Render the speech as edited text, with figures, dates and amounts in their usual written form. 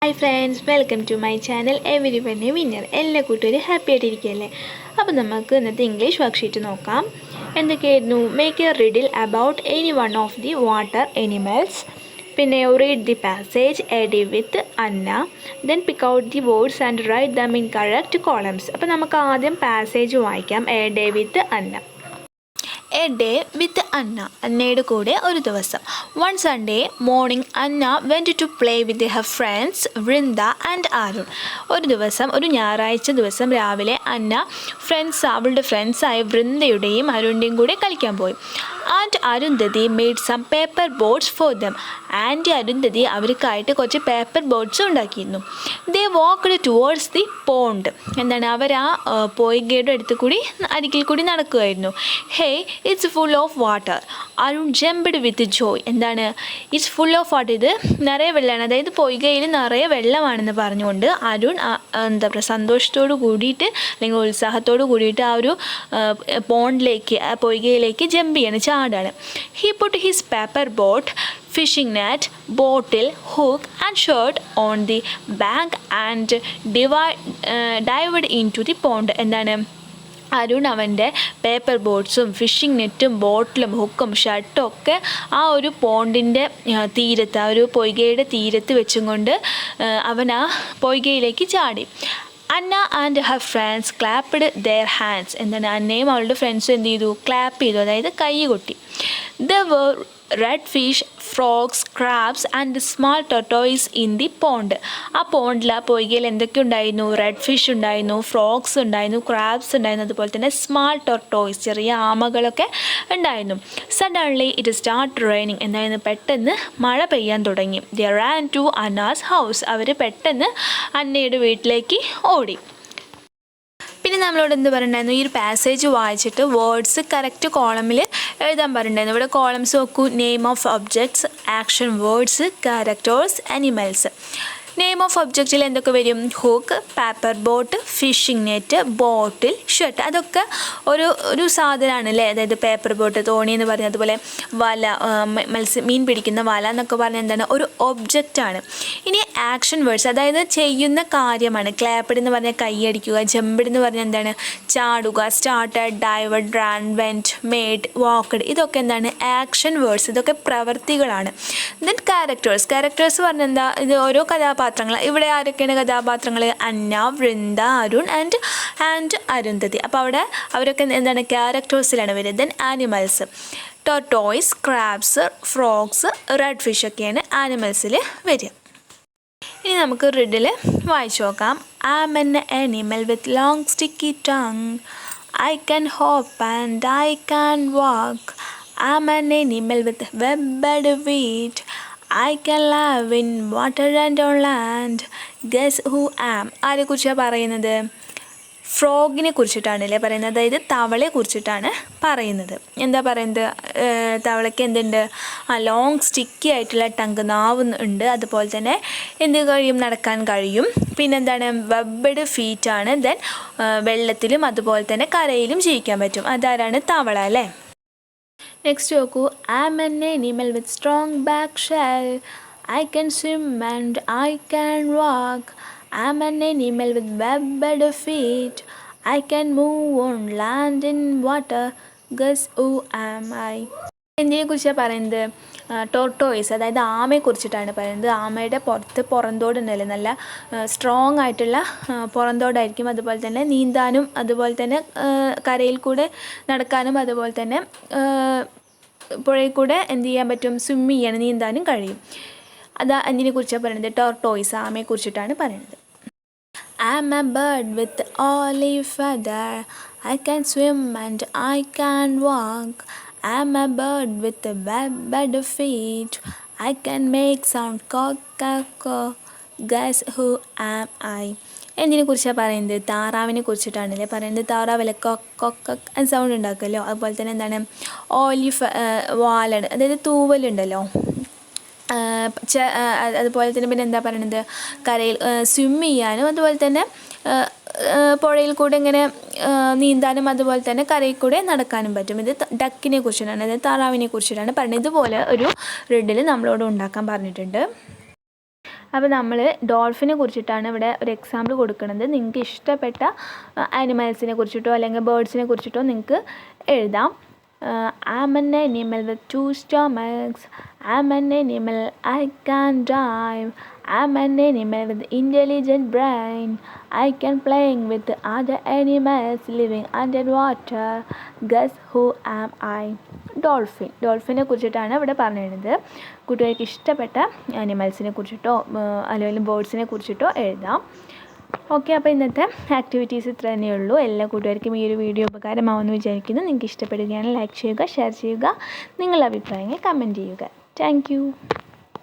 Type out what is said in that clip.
Hi friends, welcome to my channel everyone a winner. എല്ലാ കൂട്ടുകാരും happy ആയിട്ടിരിക്കുകയല്ലേ? അപ്പോൾ നമുക്ക് ഇന്നത്തെ ഇംഗ്ലീഷ് വർക്ക്ഷീറ്റ് നോക്കാം. എന്തൊക്കെയായിരുന്നു? Make a riddle about any one of the water animals. പിന്നെ read the passage a day with Anna. Then pick out the words and write them in correct columns. അപ്പോൾ നമുക്ക് ആദ്യം പാസേജ് വായിക്കാം. A day with Anna. A day with Anna. അന്നയുടെ കൂടെ ഒരു ദിവസം. One Sunday morning Anna went to play with her friends Vrinda and Arun. ഒരു ഞായറാഴ്ച ദിവസം രാവിലെ അന്ന അവളുടെ ഫ്രണ്ട്സായ വൃന്ദയുടെയും അരുണിൻ്റെയും കൂടെ കളിക്കാൻ പോയി. And Arundhati made some paper boats for them. Aunty Arundhati അവർക്കായിട്ട് കുറച്ച് പേപ്പർ ബോട്ട്സ് ഉണ്ടാക്കിയിരുന്നു. They walked towards the pond. അവർ ആ പൊയ്കയുടെ അരികിൽ കൂടി നടക്കുകയായിരുന്നു. Hey, it's full of water. Arun jumped with joy. It's full of water, ഇത് നിറയെ വെള്ളമാണ്, അതായത് പൊയ്കയിൽ നിറയെ വെള്ളമാണെന്ന് പറഞ്ഞുകൊണ്ട് അരുൺ സന്തോഷത്തോട് കൂടിയിട്ട് അല്ലെങ്കിൽ ഉത്സാഹത്തോട് കൂടിയിട്ട് ആ ഒരു പോണ്ടിലേക്ക്, ആ പൊയ്കയിലേക്ക് ജമ്പ് ചെയ്യാണ്, ചാടാണ്. He put his paper boat, fishing net, bottle, hook and shirt on the bank and dived into the pond. Arun അവൻ്റെ പേപ്പർ ബോട്ട്സും ഫിഷിംഗ് നെറ്റും ബോട്ടിലും ഹുക്കും ഷർട്ടും ഒക്കെ ആ ഒരു പോണ്ടിൻ്റെ തീരത്ത്, ആ ഒരു പൊയ്കയുടെ തീരത്ത് വെച്ചും കൊണ്ട് അവൻ ആ പൊയ്കയിലേക്ക് ചാടി. Anna and her friends clapped their hands. അന്നയും അവളുടെ ഫ്രണ്ട്സും എന്ത് ചെയ്തു? ക്ലാപ്പ് ചെയ്തു, അതായത് കൈ കൊട്ടി. There were red fish, frogs, crabs and small tortoise in the pond. ആ പോണ്ടിൽ, ആ പൊയ്കയിൽ എന്തൊക്കെ ഉണ്ടായിരുന്നു? റെഡ് ഫിഷ് ഉണ്ടായിരുന്നു, ഫ്രോഗ്സ് ഉണ്ടായിരുന്നു, ക്രാബ്സ് ഉണ്ടായിരുന്നു, അതുപോലെ തന്നെ സ്മാൾ ടൊട്ടോയ്സ്, ചെറിയ ആമകളൊക്കെ ഉണ്ടായിരുന്നു. Suddenly it start raining. പെട്ടെന്ന് മഴ പെയ്യാൻ തുടങ്ങി. They ran to Anna's house. അവർ പെട്ടെന്ന് അന്നയുടെ വീട്ടിലേക്ക് ഓടി. പിന്നെ നമ്മളോട് എന്ത് പറഞ്ഞിട്ടുണ്ടായിരുന്നു? ഈ ഒരു പാസേജ് വായിച്ചിട്ട് വേർഡ്സ് കറക്റ്റ് കോളമിൽ എഴുതാൻ പറഞ്ഞിട്ടുണ്ടായിരുന്നു. ഇവിടെ കോളംസ് നോക്കൂ. Name of objects, action words, characters, animals. Name of ഒബ്ജക്റ്റിൽ എന്തൊക്കെ വരും? Hook, paper boat, fishing net, bottle, shirt. അതൊക്കെ ഒരു സാധനമാണ് അല്ലേ? അതായത് പേപ്പർ ബോട്ട്, തോണി എന്ന് പറഞ്ഞ, അതുപോലെ വല, മീൻ പിടിക്കുന്ന വല എന്നൊക്കെ പറഞ്ഞാൽ ഒരു ഒബ്ജക്റ്റാണ്. ഇനി ആക്ഷൻ വേർഡ്സ്, അതായത് ചെയ്യുന്ന കാര്യമാണ്. ക്ലാപ്പ്ഡ് എന്ന് പറഞ്ഞാൽ കൈയടിക്കുക, ജംപ്ഡ് എന്ന് പറഞ്ഞാൽ ചാടുക, സ്റ്റാർട്ടഡ്, ഡൈവേർഡ്, റാൻ, വെൻറ്റ്, മെയ്ഡ്, വാക്ക്ഡ്. ഇതൊക്കെ ആക്ഷൻ വേർഡ്സ്, ഇതൊക്കെ പ്രവൃത്തികളാണ്. ദെൻ ക്യാരക്ടേഴ്സ് പറഞ്ഞാൽ ഇത് ഓരോ കഥാപാത്രങ്ങൾ. ഇവിടെ ആരൊക്കെയാണ് കഥാപാത്രങ്ങൾ? അന്ന, വൃന്ദ, അരുൺ ആൻഡ് അരുന്ധതി. അപ്പോൾ അവരൊക്കെ ക്യാരക്ടേഴ്സിലാണ് വരിക. Then animals, tortoise, crabs, frogs, red fish ഒക്കെയാണ് ആനിമൽസിൽ വരിക. ഇനി നമുക്ക് റിഡിൽ വായിച്ചു നോക്കാം. I am an animal with long sticky tongue. I can hop and I can walk. I am an animal with webbed feet. I can live in water and on land. Guess who am? ആരെക്കുറിച്ചാണ് പറയുന്നത്? ഫ്രോഗിനെ കുറിച്ചിട്ടാണല്ലേ പറയുന്നത്, അതായത് തവളയെ കുറിച്ചിട്ടാണ് പറയുന്നത്. എന്താ പറയുന്നത്? തവളയ്ക്ക് എന്തുണ്ട്? Long sticky ആയിട്ടുള്ള ടങ്ക്, നാവ് ഉണ്ട്. അതുപോലെ തന്നെ നടക്കാൻ കഴിയും. പിന്നെന്താണ്? വെബ്ബഡ് ഫീറ്റാണ്. ദെൻ വെള്ളത്തിലും അതുപോലെ തന്നെ കരയിലും ജീവിക്കാൻ പറ്റും. അതാരാണ്? തവള അല്ലേ? നെക്സ്റ്റ് നോക്കൂ. I am an animal with strong back shell. I can swim and I can walk. I am an animal with webbed feet. I can move on land in water. Guess who am I? എന്തിനെ കുറിച്ചാണ് പറയുന്നത്? Tortoise, അതായത് ആമയെ കുറിച്ചിട്ടാണ് പറയുന്നത്. ആമയുടെ പുറന്തോടുണ്ടല്ലോ, നല്ല strong ആയിട്ടുള്ള പുറന്തോടായിരിക്കും. അതുപോലെ തന്നെ നീന്താനും, അതുപോലെ തന്നെ കരയിൽ കൂടെ നടക്കാനും, അതുപോലെ തന്നെ പുഴയിൽ കൂടെ എന്ത് ചെയ്യാൻ പറ്റും? സ്വിം ചെയ്യാനും നീന്താനും കഴിയും. അതിനെ കുറിച്ചാണ് പറയുന്നത്. ടോർട്ടോയ്സ്, ആമയെ കുറിച്ചിട്ടാണ് പറയുന്നത്. I am a bird with olive feather. I can swim and I can walk. I am a bird with webbed feet. I can make sound cock-a-cock. Guess who am I? എന്തിനെ കുറിച്ചാണ് പറയുന്നത്? താറാവിനെ കുറിച്ചിട്ടാണല്ലേ പറയുന്നത്. താറാവല്ലേ കൊക്ക sound ഉണ്ടാക്കുമല്ലോ. അതുപോലെ തന്നെ olive വാലാണ്, അതായത് തൂവലുണ്ടല്ലോ. അതുപോലെ തന്നെ പിന്നെ എന്താ പറയണത്? കരയിൽ സ്വിം ചെയ്യാനും, അതുപോലെ തന്നെ പുഴയിൽ കൂടെ ഇങ്ങനെ നീന്താനും, അതുപോലെ തന്നെ കരയിൽ കൂടെ നടക്കാനും പറ്റും. ഇത് ഡക്കിനെ കുറിച്ചിട്ടാണ്, അതായത് താറാവിനെ കുറിച്ചിട്ടാണ് പറയുന്നത്. ഇതുപോലെ ഒരു റിഡിൽ നമ്മളോട് ഉണ്ടാക്കാൻ പറഞ്ഞിട്ടുണ്ട്. അപ്പോൾ നമ്മൾ ഡോൾഫിനെ കുറിച്ചിട്ടാണ് ഇവിടെ ഒരു എക്സാമ്പിൾ കൊടുക്കുന്നത്. നിങ്ങൾക്ക് ഇഷ്ടപ്പെട്ട ആനിമൽസിനെ കുറിച്ചിട്ടോ അല്ലെങ്കിൽ ബേർഡ്സിനെ കുറിച്ചിട്ടോ നിങ്ങൾക്ക് എഴുതാം. I'm an animal with 2 stomachs. I'm an animal, I can dive. I'm an animal with intelligent brain. I can playing with other animals living underwater. Guess who am I? ഡോൾഫിനെ കുറിച്ചിട്ടാണ് ഇവിടെ പറഞ്ഞിരുന്നത്. കൂട്ടുകാർക്ക് ഇഷ്ടപ്പെട്ട ആനിമൽസിനെ കുറിച്ചിട്ടോ അല്ലെങ്കിൽ ബേർഡ്സിനെ കുറിച്ചിട്ടോ എഴുതാം. ഓക്കെ, അപ്പോൾ ഇന്നത്തെ ആക്ടിവിറ്റീസ് ഇത്ര തന്നെയുള്ളൂ. എല്ലാ കൂട്ടുകാർക്കും ഈ ഒരു വീഡിയോ ഉപകാരമാവുമെന്ന് വിചാരിക്കുന്നു. നിങ്ങൾക്ക് ഇഷ്ടപ്പെടുകയാണെങ്കിൽ ലൈക്ക് ചെയ്യുക, ഷെയർ ചെയ്യുക, നിങ്ങളുടെ അഭിപ്രായങ്ങൾ കമൻറ്റ് ചെയ്യുക. താങ്ക്